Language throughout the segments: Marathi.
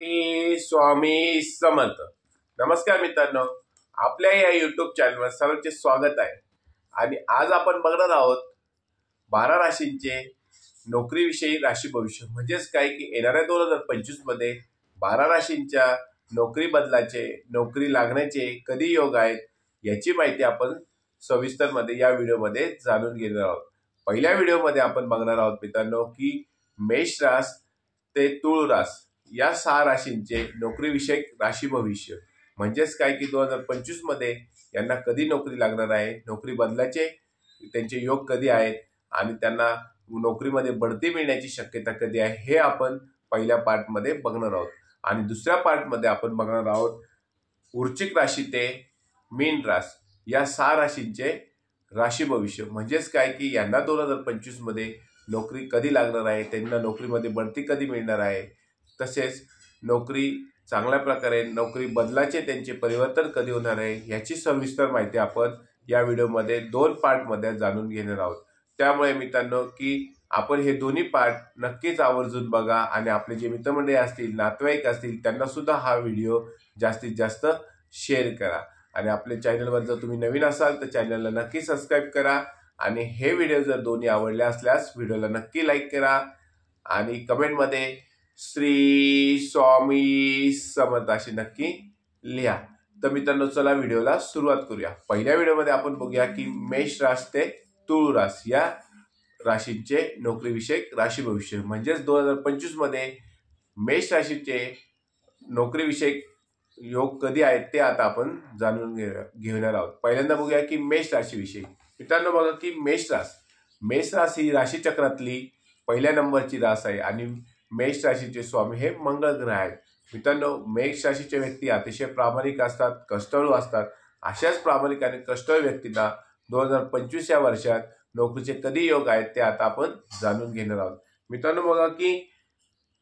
स्वामी समर्थ. नमस्कार मित्रांनो, आपल्या या युट्यूब चॅनलवर सर्वांचे स्वागत आहे. आणि आज आपण बघणार आहोत 12 राशींचे नोकरीविषयी राशी भविष्य. म्हणजेच काय की येणाऱ्या 2025 मध्ये 12 राशींच्या नोकरी बदलाचे, नोकरी लागण्याचे कधी योग आहेत याची माहिती आपण सविस्तर मध्ये या व्हिडिओमध्ये जाणून घेणार आहोत. पहिल्या व्हिडिओमध्ये आपण बघणार आहोत मित्रांनो की मेष रास ते तुळ रास या 6 राशींचे नोकरीविषयक राशी भविष्य. म्हणजेच काय की 2025 मध्ये यांना कधी नोकरी लागणार आहे, नोकरी बदलाचे त्यांचे योग कधी आहेत आणि त्यांना नोकरीमध्ये बढती मिळण्याची शक्यता कधी आहे हे आपण पहिल्या पार्टमध्ये बघणार आहोत. आणि दुसऱ्या पार्टमध्ये आपण बघणार आहोत वृश्चिक राशी ते मीन रास या 6 राशींचे राशी भविष्य. म्हणजेच काय की यांना 2025 मध्ये नोकरी कधी लागणार आहे, त्यांना नोकरीमध्ये बढती कधी मिळणार आहे, तसेच नोकरी चांगल्या प्रकारे नोकरी बदलाचे त्यांचे परिवर्तन कधी होणार आहे याची सविस्तर माहिती आपण या व्हिडिओमध्ये 2 पार्टमध्ये जाणून घेणार आहोत. त्यामुळे मित्रांनो की आपण हे दोन्ही पार्ट नक्कीच आवर्जून बघा आणि आपले जे मित्रमंडळी असतील, नातेवाईक असतील त्यांना सुद्धा हा व्हिडिओ जास्तीत जास्त शेअर करा. आणि आपल्या चॅनलवर जर तुम्ही नवीन असाल तर चॅनलला नक्की सबस्क्राईब करा. आणि हे व्हिडिओ जर दोन्ही आवडले असल्यास व्हिडिओला नक्की लाईक करा आणि कमेंटमध्ये श्री स्वामी समर्थ अशी नक्की लिहा. तर मित्रांनो चला व्हिडिओला सुरुवात करूया. पहिल्या व्हिडिओमध्ये आपण बघूया की मेष रास ते तुळ रास या राशींचे नोकरीविषयक राशी भविष्य. म्हणजेच 2025 मध्ये मेष राशीचे नोकरीविषयक योग कधी आहेत ते आता आपण जाणून घेणार आहोत. पहिल्यांदा बघूया की मेष राशीविषयी. मित्रांनो बघा की मेष रास ही राशी चक्रातली पहिल्या नंबरची रास आहे आणि मेष राशीचे स्वामी हे मंगळ ग्रह आहेत. मित्रांनो मेष राशीचे व्यक्ती अतिशय प्रामाणिक असतात, कष्टाळू असतात. अशाच प्रामाणिक आणि कष्टाळू व्यक्तींना 2025 या वर्षात नोकरीचे कधी योग आहेत ते आता आपण जाणून घेणार आहोत. मित्रांनो बघा की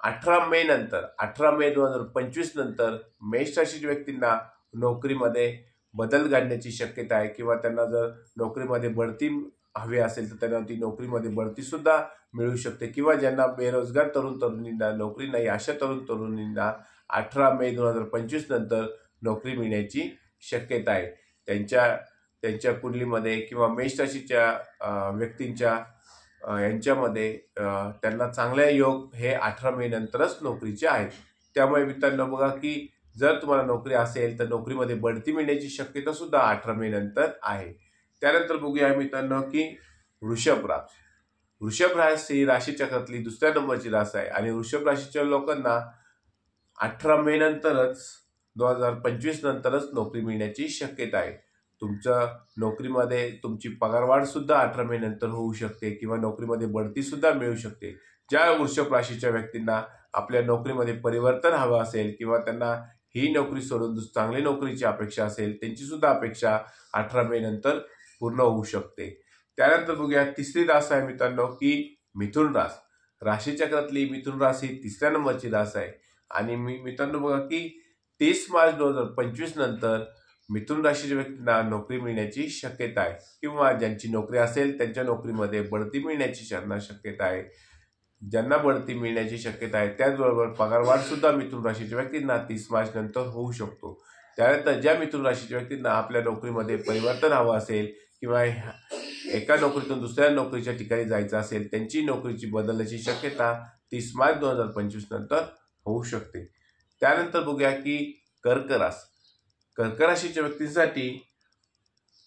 18 मे 2025 नंतर मेष राशीच्या व्यक्तींना नोकरीमध्ये बदल घडण्याची शक्यता आहे किंवा त्यांना जर नोकरीमध्ये बढती हवी असेल तर त्यांना ती नोकरीमध्ये बढती सुद्धा मिळू शकते. किंवा ज्यांना बेरोजगार तरुण तरुणींना नोकरी नाही अशा तरुण तरुणींना 18 मे 2025 नंतर नोकरी मिळण्याची शक्यता आहे. त्यांच्या कुंडलीमध्ये किंवा मेष राशीच्या व्यक्तींच्या यांच्यामध्ये त्यांना चांगले योग हे 18 मे नंतरच नोकरीचे आहेत. त्यामुळे मित्रांनो बघा की जर तुम्हाला नोकरी असेल तर नोकरीमध्ये बढती मिळण्याची शक्यता सुद्धा 18 मे नंतर आहे. त्यानंतर बघूया मित्रांनो की वृषभ रास ही राशी चक्रातली दुसऱ्या नंबरची रास आहे आणि वृषभ राशीच्या लोकांना 18 मे नंतरच 2025 नंतरच नोकरी मिळण्याची शक्यता आहे. तुमच्या नोकरीमध्ये तुमची पगारवाढ सुद्धा 18 मे नंतर होऊ शकते किंवा नोकरीमध्ये बढती सुद्धा मिळू शकते. ज्या वृषभ राशीच्या व्यक्तींना आपल्या नोकरीमध्ये परिवर्तन हवं असेल किंवा त्यांना ही नोकरी सोडून चांगली नोकरीची अपेक्षा असेल त्यांची सुद्धा अपेक्षा 18 मे नंतर पूर्ण होऊ शकते. त्यानंतर बघूया तिसरी रास आहे मित्रांनो की मिथुन रास. राशी चक्रातली मिथुन रास ही तिसऱ्या नंबरची रास आहे आणि मित्रांनो बघा की 30 मार्च 2025 नंतर मिथुन राशीच्या व्यक्तींना नोकरी मिळण्याची शक्यता आहे किंवा ज्यांची नोकरी असेल त्यांच्या नोकरीमध्ये बढती मिळण्याची शक्यता आहे. ज्यांना बढती मिळण्याची शक्यता आहे त्याचबरोबर पगारवाढ सुद्धा मिथुन राशीच्या व्यक्तींना 30 मार्च नंतर होऊ शकतो. त्यानंतर ज्या मिथुन राशीच्या व्यक्तींना आपल्या नोकरीमध्ये परिवर्तन हवं असेल किंवा एका नोकरीतून दुसऱ्या नोकरीच्या ठिकाणी जायचं असेल त्यांची नोकरीची बदलण्याची शक्यता 30 मार्च 2025 नंतर होऊ शकते. त्यानंतर बघूया की कर्क राशीच्या व्यक्तींसाठी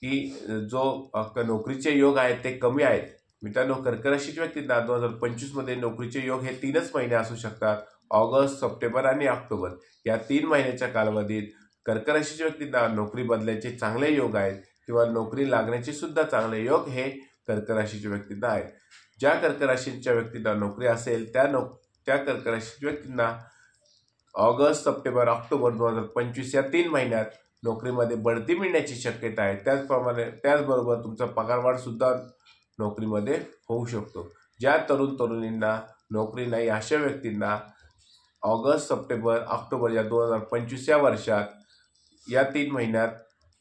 की जो नोकरीचे योग आहेत ते कमी आहेत. मित्रांनो कर्क राशीच्या व्यक्तींना 2025 मध्ये नोकरीचे योग हे 3च महिने असू शकतात. ऑगस्ट, सप्टेंबर आणि ऑक्टोबर या 3 महिन्याच्या कालावधीत कर्क राशीच्या व्यक्तींना नोकरी बदलायचे चांगले योग आहेत किंवा नोकरी लागण्याचे सुद्धा चांगले योग हे कर्क राशीच्या व्यक्तींना आहेत. ज्या कर्क राशीच्या व्यक्तींना नोकरी असेल त्या कर्क राशीच्या व्यक्तींना ऑगस्ट, सप्टेंबर, ऑक्टोबर 2025 या 3 महिन्यात नोकरीमध्ये बढती मिळण्याची शक्यता आहे. त्याचबरोबर तुमचा पगारवाढ सुद्धा नोकरीमध्ये होऊ शकतो. ज्या तरुण तरुणींना नोकरी नाही अशा व्यक्तींना ऑगस्ट, सप्टेंबर, ऑक्टोबर या 2025 या वर्षात या 3 महिन्यात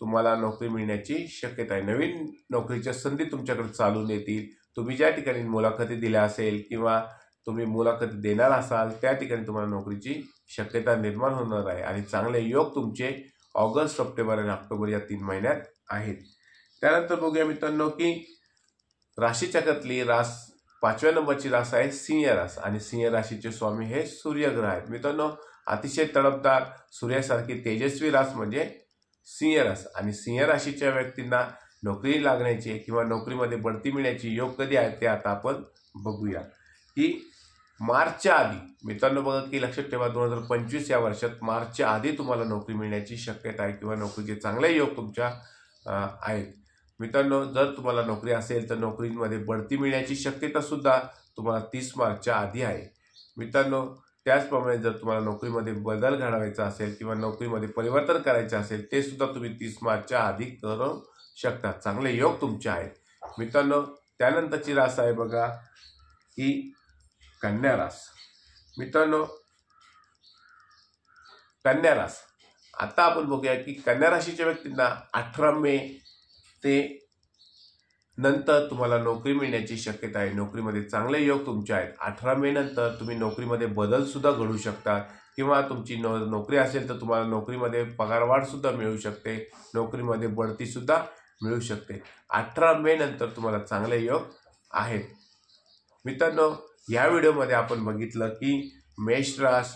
तुम्हाला नोकरी मिळण्याची शक्यता आहे. नवीन नोकरीच्या संधी तुमच्याकडे चालून येतील. तुम्ही ज्या ठिकाणी मुलाखती दिल्या असेल किंवा तुम्ही मुलाखती देणार असाल त्या ठिकाणी तुम्हाला नोकरीची शक्यता निर्माण होणार आहे आणि चांगले योग तुमचे ऑगस्ट, सप्टेंबर आणि ऑक्टोबर या 3 महिन्यात आहेत. त्यानंतर बघूया मित्रांनो की राशीचक्रातली रास 5व्या नंबरची रास आहे सिंह रास आणि सिंह राशीचे स्वामी हे सूर्यग्रह आहेत. मित्रांनो अतिशय तडफदार सूर्यासारखी तेजस्वी रास म्हणजे सिंह रास आणि सिंह राशीच्या व्यक्तींना नोकरी लागण्याची किंवा नोकरीमध्ये बढती मिळण्याची योग कधी आहेत ते आता आपण बघूया. की मार्चच्या आधी मित्रांनो बघा की लक्षात ठेवा 2025 या वर्षात मार्चच्या आधी तुम्हाला नोकरी मिळण्याची शक्यता आहे किंवा नोकरीचे चांगले योग तुमच्या आहेत. मित्रांनो जर तुम्हाला नोकरी असेल तर नोकरीमध्ये बढती मिळण्याची शक्यता सुद्धा तुम्हाला 30 मार्चच्या आधी आहे. मित्रांनो त्याचप्रमाणे जर तुम्हाला नोकरीमध्ये बदल घडवायचा असेल किंवा नोकरीमध्ये परिवर्तन करायचे असेल ते सुद्धा तुम्ही 30 मार्चच्या आधी करू शकता. चांगले योग तुमचे आहेत. मित्रांनो त्यानंतरची रास आहे बघा की कन्या रास. मित्रांनो कन्या रास आता आपण बघूया की कन्या राशीच्या व्यक्तींना 18 मे ते नंतर तुम्हाला नोकरी मिळण्याची शक्यता आहे. नोकरीमध्ये चांगले योग तुमचे आहेत. 18 मे नंतर तुम्ही नोकरीमध्ये बदल सुद्धा घडू शकता किंवा तुमची नोकरी असेल तर तुम्हाला नोकरीमध्ये पगारवाढ सुद्धा मिळू शकते, नोकरीमध्ये बढती सुद्धा मिळू शकते. 18 मे नंतर तुम्हाला चांगले योग आहेत. मित्रांनो या व्हिडिओमध्ये आपण बघितलं की मेष रास,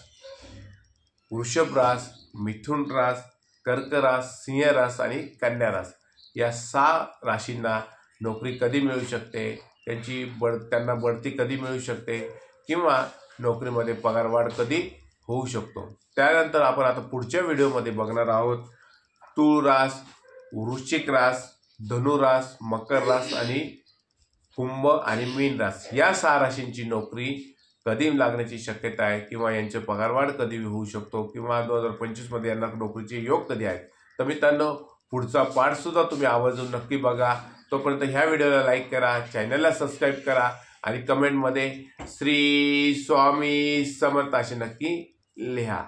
वृषभ रास, मिथुन रास, कर्क रास, सिंह रास आणि कन्या रास या 6 राशींना नोकरी कधी मिळू शकते, त्यांना बढती कधी मिळू शकते किंवा नोकरीमध्ये पगारवाढ कधी होऊ शकतो. त्यानंतर आपण आता पुढच्या व्हिडिओमध्ये बघणार आहोत तुळ रास, वृश्चिक रास, धनु रास, मकर रास आणि कुंभ आणि मीन रास या 6 राशींची नोकरी कधी लागण्याची शक्यता आहे किंवा यांचे पगारवाढ कधी होऊ शकतो किंवा 2025 मध्ये यांना नोकरीचे योग कधी आहेत. तर मित्रांनो पुढचा पार्ट सुद्धा तुम्ही आवर्जून नक्की बघा. तोपर्यंत ह्या व्हिडिओला लाईक करा, चॅनलला सबस्क्राईब करा आणि कमेंटमध्ये श्री स्वामी समर्थ असे नक्की लिहा.